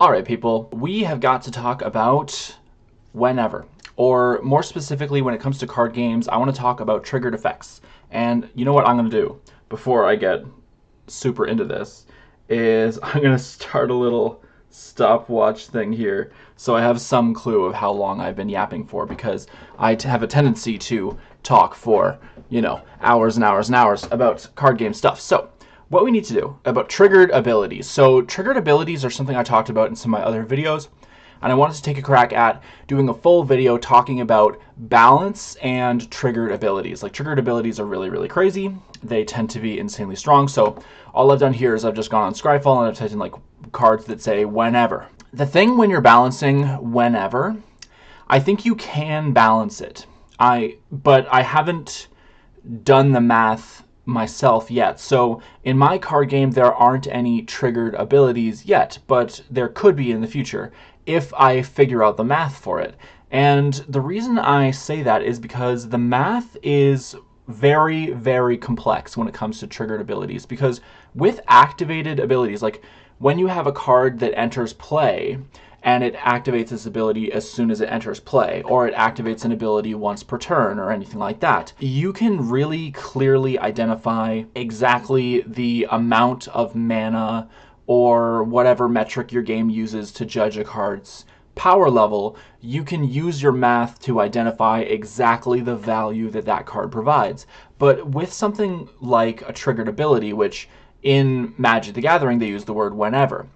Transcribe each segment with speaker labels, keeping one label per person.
Speaker 1: All right, people, we have got to talk about whenever, or more specifically, when it comes to card games, I want to talk about triggered effects. And you know what I'm going to do before I get super into this is I'm going to start a little stopwatch thing here so I have some clue of how long I've been yapping for, because I have a tendency to talk for, hours and hours and hours about card game stuff. So what we need to do about triggered abilities. So triggered abilities are something I talked about in some of my other videos, and I wanted to take a crack at doing a full video talking about balance and triggered abilities. Like, triggered abilities are really, really crazy. They tend to be insanely strong. So all I've done here is I've just gone on Scryfall and I've typed in like cards that say whenever. The thing when you're balancing whenever, I think you can balance it. But I haven't done the math myself yet. So in my card game, there aren't any triggered abilities yet, but there could be in the future if I figure out the math for it. And the reason I say that is because the math is very, very complex when it comes to triggered abilities. Because with activated abilities, like when you have a card that enters play, and it activates this ability as soon as it enters play, or it activates an ability once per turn, or anything like that, you can really clearly identify exactly the amount of mana or whatever metric your game uses to judge a card's power level. You can use your math to identify exactly the value that that card provides. But with something like a triggered ability, which in Magic the Gathering they use the word whenever.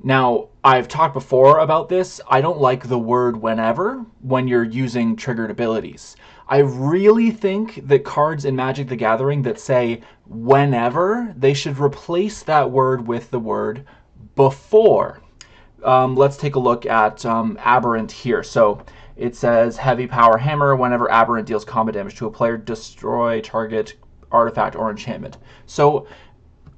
Speaker 1: Now, I've talked before about this. I don't like the word whenever when you're using triggered abilities. I really think that cards in Magic the Gathering that say whenever, they should replace that word with the word before. Let's take a look at Aberrant here. So it says heavy power hammer. Whenever Aberrant deals combat damage to a player, destroy target artifact or enchantment. So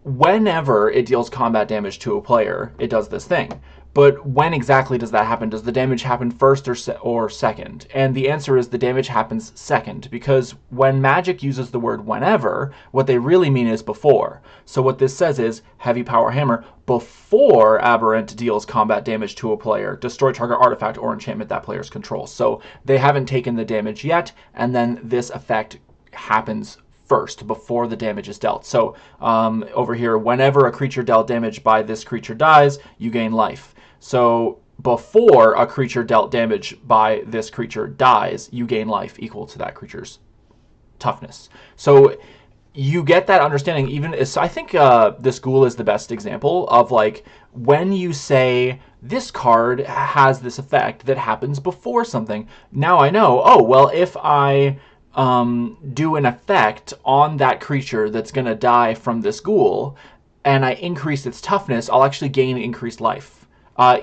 Speaker 1: whenever it deals combat damage to a player, it does this thing. But when exactly does that happen? Does the damage happen first or second? And the answer is the damage happens second, because when Magic uses the word whenever, what they really mean is before. So what this says is heavy power hammer before Aberrant deals combat damage to a player, destroy target artifact or enchantment that players controls. So they haven't taken the damage yet, and then this effect happens first before the damage is dealt. So over here, whenever a creature dealt damage by this creature dies, you gain life. So before a creature dealt damage by this creature dies, you gain life equal to that creature's toughness. So you get that understanding. Even as, I think this ghoul is the best example of, like, when you say this card has this effect that happens before something. Now I know, oh, well, if I do an effect on that creature that's going to die from this ghoul, and I increase its toughness, I'll actually gain increased life.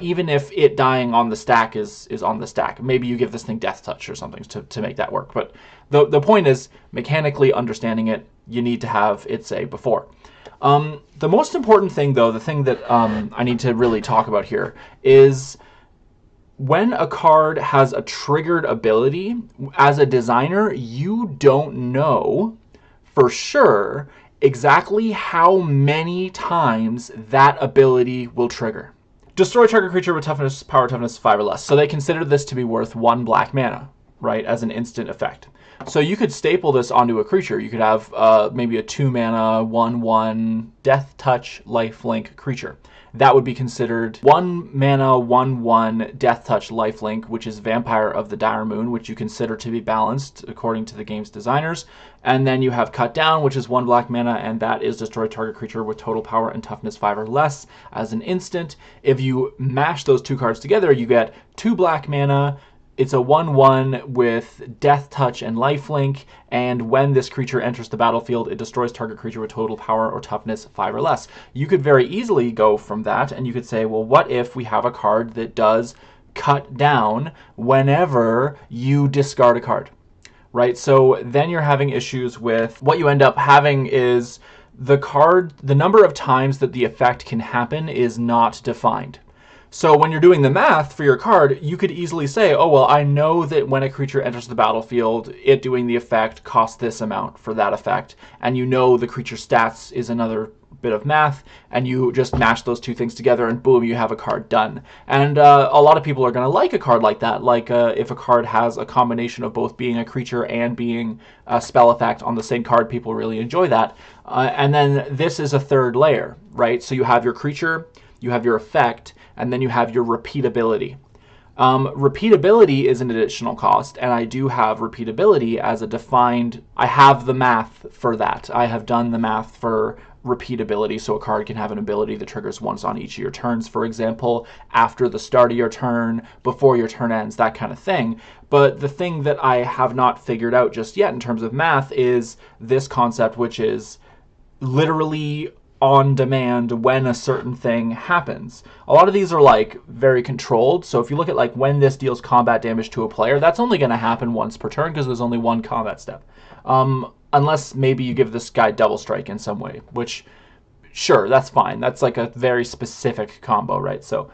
Speaker 1: Even if it dying on the stack is on the stack. Maybe you give this thing Death Touch or something to make that work. But the point is, mechanically understanding it, you need to have it say before. The most important thing, though, the thing that I need to really talk about here is when a card has a triggered ability, as a designer, you don't know for sure exactly how many times that ability will trigger. Destroy target creature with toughness, power toughness 5 or less. So they consider this to be worth 1 black mana, right, as an instant effect. So you could staple this onto a creature. You could have maybe a 2 mana, 1/1 Death Touch lifelink creature. That would be considered 1 mana, 1/1 Death Touch lifelink, which is Vampire of the Dire Moon, which you consider to be balanced according to the game's designers. And then you have Cut Down, which is 1 black mana, and that is destroy target creature with total power and toughness 5 or less as an instant. If you mash those two cards together, you get 2 black mana. It's a 1/1 with Death Touch and lifelink, and when this creature enters the battlefield, it destroys target creature with total power or toughness 5 or less. You could very easily go from that, and you could say, well, what if we have a card that does cut down whenever you discard a card, right? So then you're having issues with what you end up having is the number of times that the effect can happen is not defined. So when you're doing the math for your card, you could easily say, oh, well, I know that when a creature enters the battlefield, it doing the effect costs this amount for that effect. And you know the creature's stats is another bit of math, and you just mash those two things together, and boom, you have a card done. And a lot of people are going to like a card like that, like if a card has a combination of both being a creature and being a spell effect on the same card, people really enjoy that. And then this is a third layer, right? So you have your creature, you have your effect, and then you have your repeatability. Repeatability is an additional cost, and I do have repeatability as a defined. I have the math for that. I have done the math for repeatability, so a card can have an ability that triggers once on each of your turns, for example, after the start of your turn, before your turn ends, that kind of thing. But the thing that I have not figured out just yet in terms of math is this concept, which is literally on demand when a certain thing happens. A lot of these are like very controlled. So if you look at like when this deals combat damage to a player, that's only going to happen once per turn because there's only one combat step. Unless maybe you give this guy double strike in some way, which sure, that's fine. That's like a very specific combo, right? So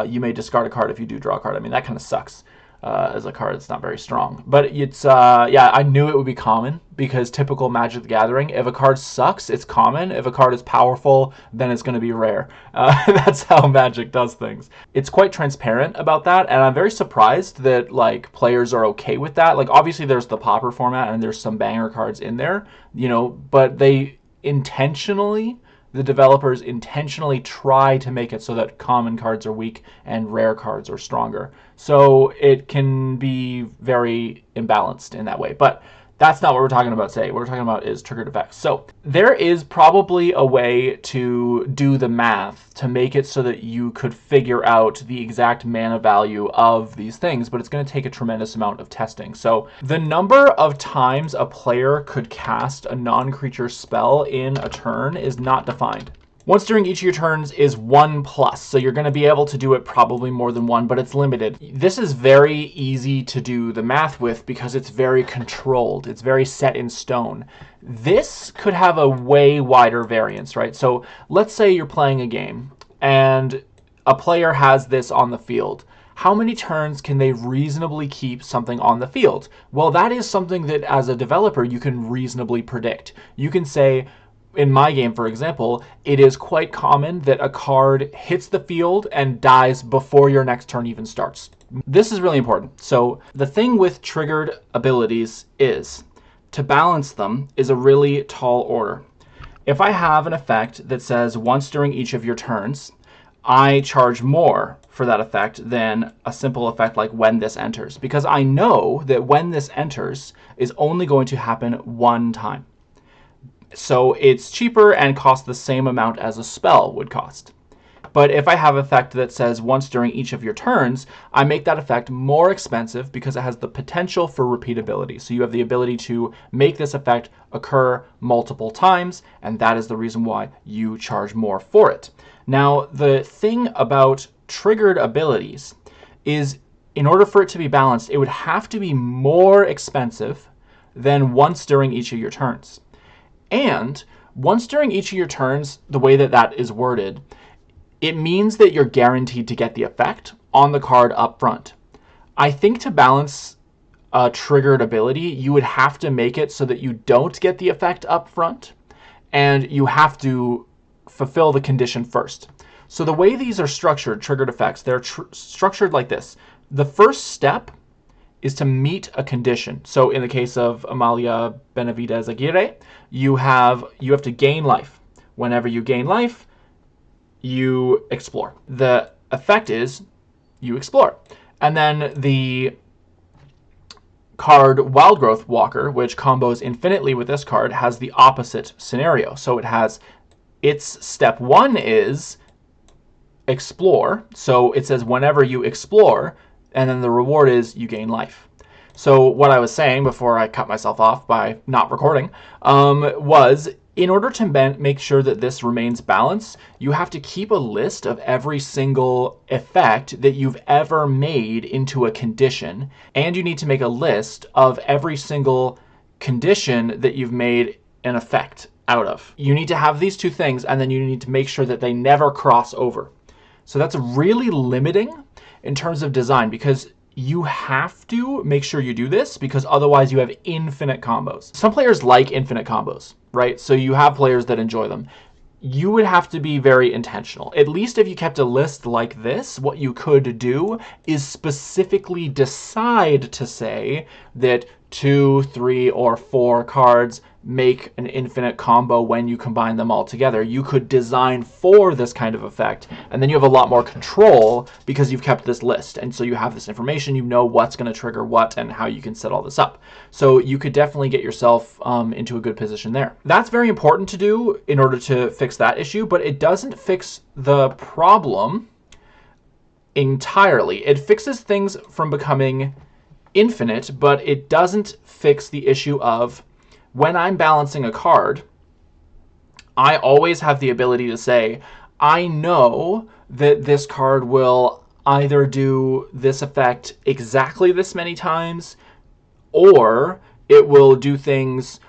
Speaker 1: you may discard a card if you do draw a card. I mean, that kind of sucks. As a card that's not very strong. But it's, yeah, I knew it would be common because typical Magic the Gathering, if a card sucks, it's common. If a card is powerful, then it's going to be rare. That's how Magic does things. It's quite transparent about that, and I'm very surprised that, like, players are okay with that. Like, obviously there's the Pauper format, and there's some banger cards in there, you know, but they intentionally... The developers intentionally try to make it so that common cards are weak and rare cards are stronger. So it can be very imbalanced in that way. But that's not what we're talking about today. What we're talking about is triggered effects. So there is probably a way to do the math to make it so that you could figure out the exact mana value of these things, but it's going to take a tremendous amount of testing. So the number of times a player could cast a non-creature spell in a turn is not defined. Once during each of your turns is 1+, so you're going to be able to do it probably more than one, but it's limited. This is very easy to do the math with because it's very controlled. It's very set in stone. This could have a way wider variance, right? So let's say you're playing a game and a player has this on the field. How many turns can they reasonably keep something on the field? Well, that is something that as a developer you can reasonably predict. You can say, in my game, for example, it is quite common that a card hits the field and dies before your next turn even starts. This is really important. So the thing with triggered abilities is, to balance them is a really tall order. If I have an effect that says once during each of your turns, I charge more for that effect than a simple effect like when this enters, because I know that when this enters is only going to happen one time. So it's cheaper and costs the same amount as a spell would cost. But if I have an effect that says once during each of your turns, I make that effect more expensive because it has the potential for repeatability. So you have the ability to make this effect occur multiple times, and that is the reason why you charge more for it. Now, the thing about triggered abilities is, in order for it to be balanced, it would have to be more expensive than once during each of your turns. And once during each of your turns, the way that that is worded, it means that you're guaranteed to get the effect on the card up front. I think to balance a triggered ability, you would have to make it so that you don't get the effect up front, and you have to fulfill the condition first. So the way these are structured, triggered effects, they're structured like this. The first step is to meet a condition. So in the case of Amalia Benavidez Aguirre, you have to gain life. Whenever you gain life, you explore. The effect is you explore. And then the card Wildgrowth Walker, which combos infinitely with this card, has the opposite scenario. So it has its step one is explore. So it says whenever you explore, and then the reward is you gain life. So what I was saying before I cut myself off by not recording was, in order to make sure that this remains balanced, you have to keep a list of every single effect that you've ever made into a condition, and you need to make a list of every single condition that you've made an effect out of. You need to have these two things, and then you need to make sure that they never cross over. So that's really limiting in terms of design, because you have to make sure you do this, because otherwise you have infinite combos. Some players like infinite combos, right? So you have players that enjoy them. you would have to be very intentional. At least if you kept a list like this, what you could do is specifically decide to say that 2, 3, or 4 cards make an infinite combo when you combine them all together. You could design for this kind of effect, and then you have a lot more control because you've kept this list. And so you have this information, you know what's going to trigger what and how you can set all this up. So you could definitely get yourself into a good position there. That's very important to do in order to fix that issue, but it doesn't fix the problem entirely. It fixes things from becoming infinite, but it doesn't fix the issue of when I'm balancing a card, I always have the ability to say, I know that this card will either do this effect exactly this many times, or it will do things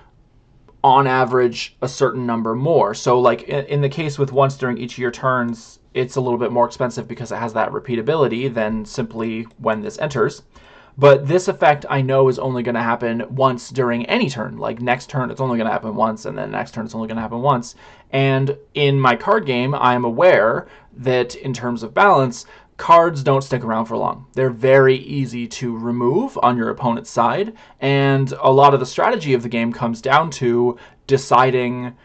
Speaker 1: on average a certain number more. So like in the case with once during each of your turns, it's a little bit more expensive because it has that repeatability than simply when this enters. But this effect I know is only going to happen once during any turn. Like next turn, it's only going to happen once, and then next turn, it's only going to happen once. And in my card game, I'm aware that in terms of balance, cards don't stick around for long. They're very easy to remove on your opponent's side. And a lot of the strategy of the game comes down to deciding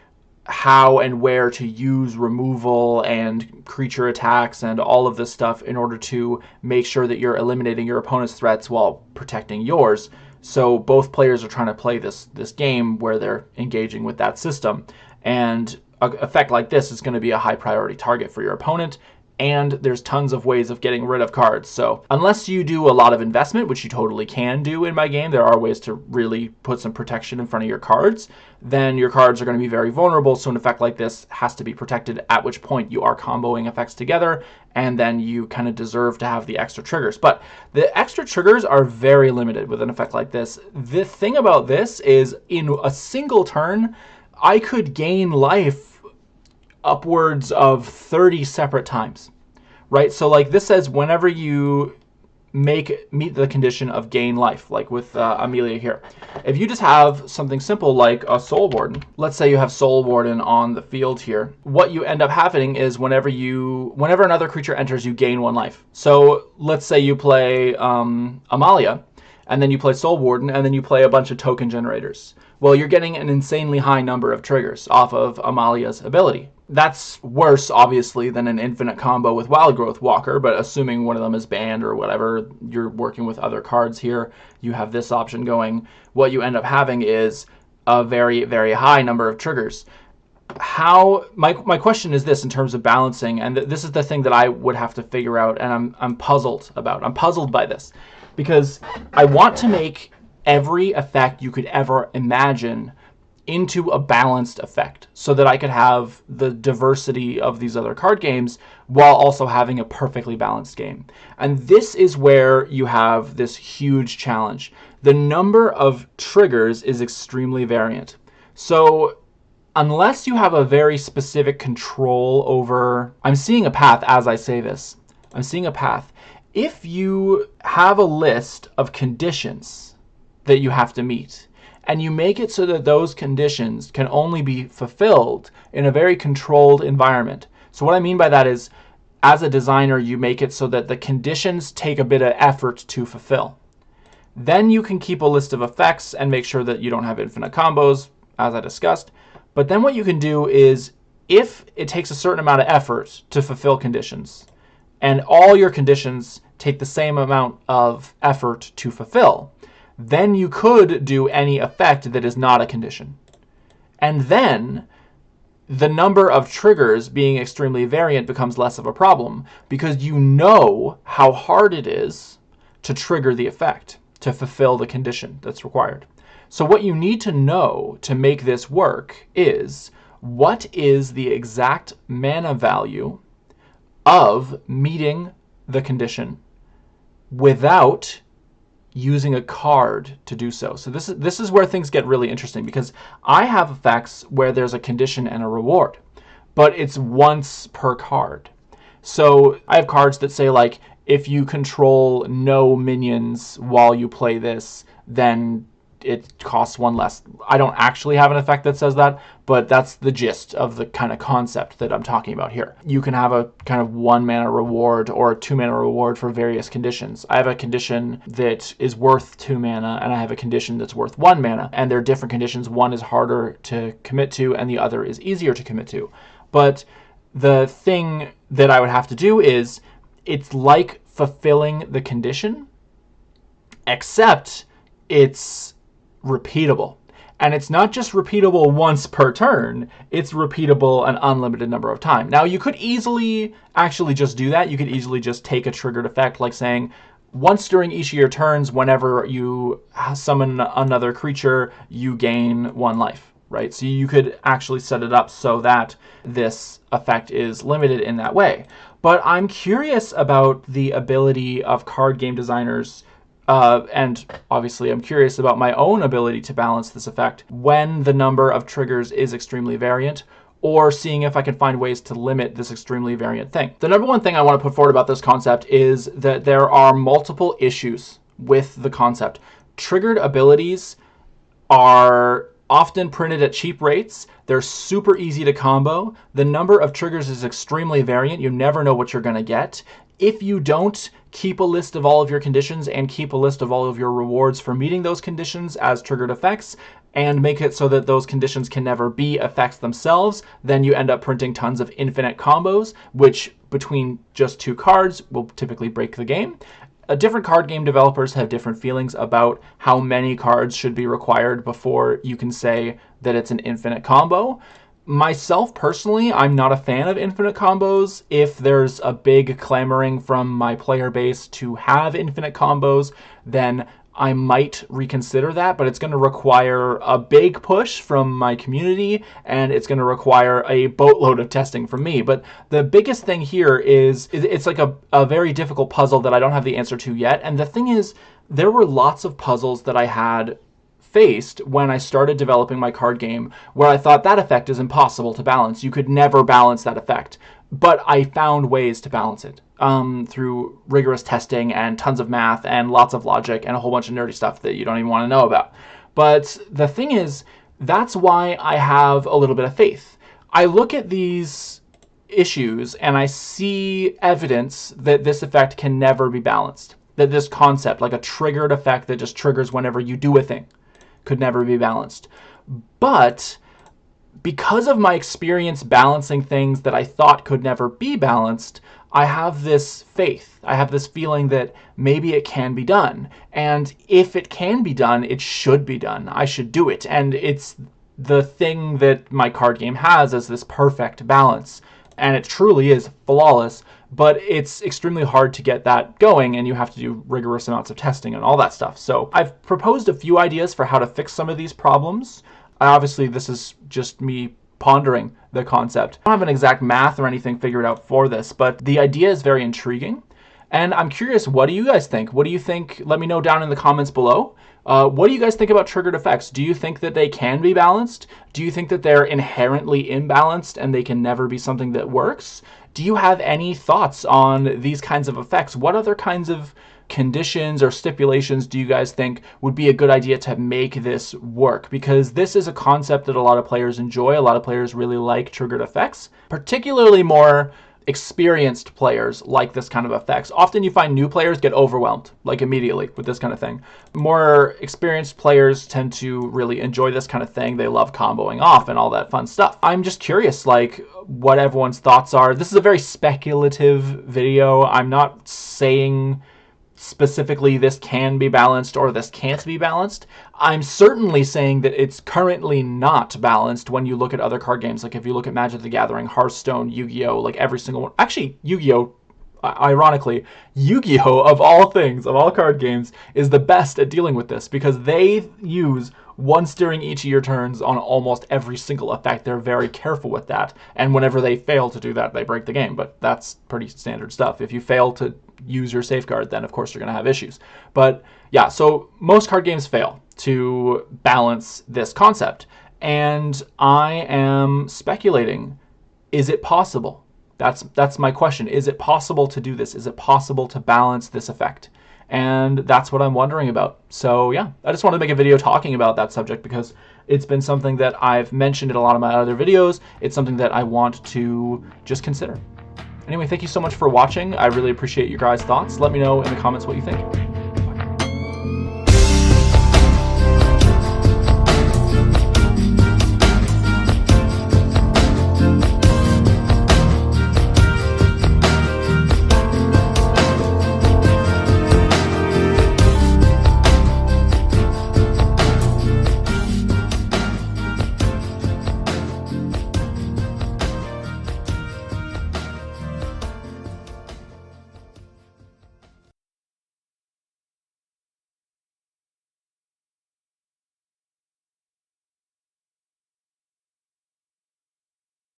Speaker 1: how and where to use removal and creature attacks and all of this stuff in order to make sure that you're eliminating your opponent's threats while protecting yours. So both players are trying to play this game where they're engaging with that system. And an effect like this is going to be a high priority target for your opponent. And there's tons of ways of getting rid of cards. So unless you do a lot of investment, which you totally can do in my game, there are ways to really put some protection in front of your cards, then your cards are going to be very vulnerable. So an effect like this has to be protected, at which point you are comboing effects together, and then you kind of deserve to have the extra triggers. But the extra triggers are very limited with an effect like this. The thing about this is in a single turn, I could gain life upwards of 30 separate times, right? So like this says whenever you meet the condition of gain life, like with Amelia here. If you just have something simple like a Soul Warden, let's say you have Soul Warden on the field here, what you end up happening is whenever another creature enters, you gain 1 life. So let's say you play Amalia, and then you play Soul Warden, and then you play a bunch of token generators. Well, you're getting an insanely high number of triggers off of Amalia's ability. That's worse, obviously, than an infinite combo with Wild Growth Walker, but assuming one of them is banned or whatever, you're working with other cards here, you have this option going. What you end up having is a very, very high number of triggers. My question is this in terms of balancing, and this is the thing that I would have to figure out, and I'm puzzled about. I'm puzzled by this, because I want to make every effect you could ever imagine into a balanced effect so that I could have the diversity of these other card games while also having a perfectly balanced game. And this is where you have this huge challenge. The number of triggers is extremely variant. So unless you have a very specific control over, I'm seeing a path as I say this. I'm seeing a path. If you have a list of conditions that you have to meet, and you make it so that those conditions can only be fulfilled in a very controlled environment. So what I mean by that is, as a designer, you make it so that the conditions take a bit of effort to fulfill. Then you can keep a list of effects and make sure that you don't have infinite combos, as I discussed. But then what you can do is, if it takes a certain amount of effort to fulfill conditions, and all your conditions take the same amount of effort to fulfill, then you could do any effect that is not a condition. And then the number of triggers being extremely variant becomes less of a problem because you know how hard it is to trigger the effect, to fulfill the condition that's required. So what you need to know to make this work is, what is the exact mana value of meeting the condition without using a card to do so. So this is where things get really interesting, because I have effects where there's a condition and a reward, but it's once per card. So I have cards that say, like, if you control no minions while you play this, then it costs 1 less. I don't actually have an effect that says that, but that's the gist of the kind of concept that I'm talking about here. You can have a kind of 1 mana reward or a 2 mana reward for various conditions. I have a condition that is worth 2 mana, and I have a condition that's worth 1 mana, and they're different conditions. One is harder to commit to, and the other is easier to commit to. But the thing that I would have to do is, it's like fulfilling the condition, except it's repeatable. And it's not just repeatable once per turn, it's repeatable an unlimited number of times. Now, you could easily actually just do that. You could easily just take a triggered effect, like saying, once during each of your turns, whenever you summon another creature, you gain 1 life, right? So you could actually set it up so that this effect is limited in that way. But I'm curious about the ability of card game designers, and obviously I'm curious about my own ability to balance this effect when the number of triggers is extremely variant, or seeing if I can find ways to limit this extremely variant thing. The number one thing I want to put forward about this concept is that there are multiple issues with the concept. Triggered abilities are often printed at cheap rates. They're super easy to combo. The number of triggers is extremely variant. You never know what you're going to get. If you don't keep a list of all of your conditions and keep a list of all of your rewards for meeting those conditions as triggered effects, and make it so that those conditions can never be effects themselves, then you end up printing tons of infinite combos, which between just 2 cards will typically break the game. Different card game developers have different feelings about how many cards should be required before you can say that it's an infinite combo. Myself, personally, I'm not a fan of infinite combos. If there's a big clamoring from my player base to have infinite combos, then I might reconsider that, but it's going to require a big push from my community, and it's going to require a boatload of testing from me. But the biggest thing here is it's like a very difficult puzzle that I don't have the answer to yet. And the thing is, there were lots of puzzles that I had faced when I started developing my card game where I thought that effect is impossible to balance. You could never balance that effect. But I found ways to balance it through rigorous testing and tons of math and lots of logic and a whole bunch of nerdy stuff that you don't even want to know about. But the thing is, that's why I have a little bit of faith. I look at these issues and I see evidence that this effect can never be balanced. That this concept, like a triggered effect that just triggers whenever you do a thing, could never be balanced. But because of my experience balancing things that I thought could never be balanced, I have this faith. I have this feeling that maybe it can be done. And if it can be done, it should be done. I should do it. And it's the thing that my card game has as this perfect balance. And it truly is flawless, but it's extremely hard to get that going, and you have to do rigorous amounts of testing and all that stuff. So I've proposed a few ideas for how to fix some of these problems. Obviously, this is just me pondering the concept. I don't have an exact math or anything figured out for this, but the idea is very intriguing. And I'm curious, what do you guys think? What do you think? Let me know down in the comments below. What do you guys think about triggered effects? Do you think that they can be balanced? Do you think that they're inherently imbalanced and they can never be something that works? Do you have any thoughts on these kinds of effects? What other kinds of conditions or stipulations do you guys think would be a good idea to make this work? Because this is a concept that a lot of players enjoy. A lot of players really like triggered effects, particularly more experienced players like this kind of effects. Often you find new players get overwhelmed, like immediately, with this kind of thing. More experienced players tend to really enjoy this kind of thing. They love comboing off and all that fun stuff. I'm just curious, like, what everyone's thoughts are. This is a very speculative video. I'm not saying specifically this can be balanced or this can't be balanced. I'm certainly saying that it's currently not balanced when you look at other card games. Like if you look at Magic the Gathering, Hearthstone, Yu-Gi-Oh, like every single one. Actually, Yu-Gi-Oh, ironically, Yu-Gi-Oh of all things, of all card games, is the best at dealing with this because they use once during each of your turns on almost every single effect. They're very careful with that. And whenever they fail to do that, they break the game. But that's pretty standard stuff. If you fail to use your safeguard, then of course you're going to have issues. But yeah, so most card games fail to balance this concept. And I am speculating, is it possible? That's my question. Is it possible to do this? Is it possible to balance this effect? And that's what I'm wondering about. So yeah, I just wanted to make a video talking about that subject because it's been something that I've mentioned in a lot of my other videos. It's something that I want to just consider. Anyway, thank you so much for watching. I really appreciate your guys' thoughts. Let me know in the comments what you think.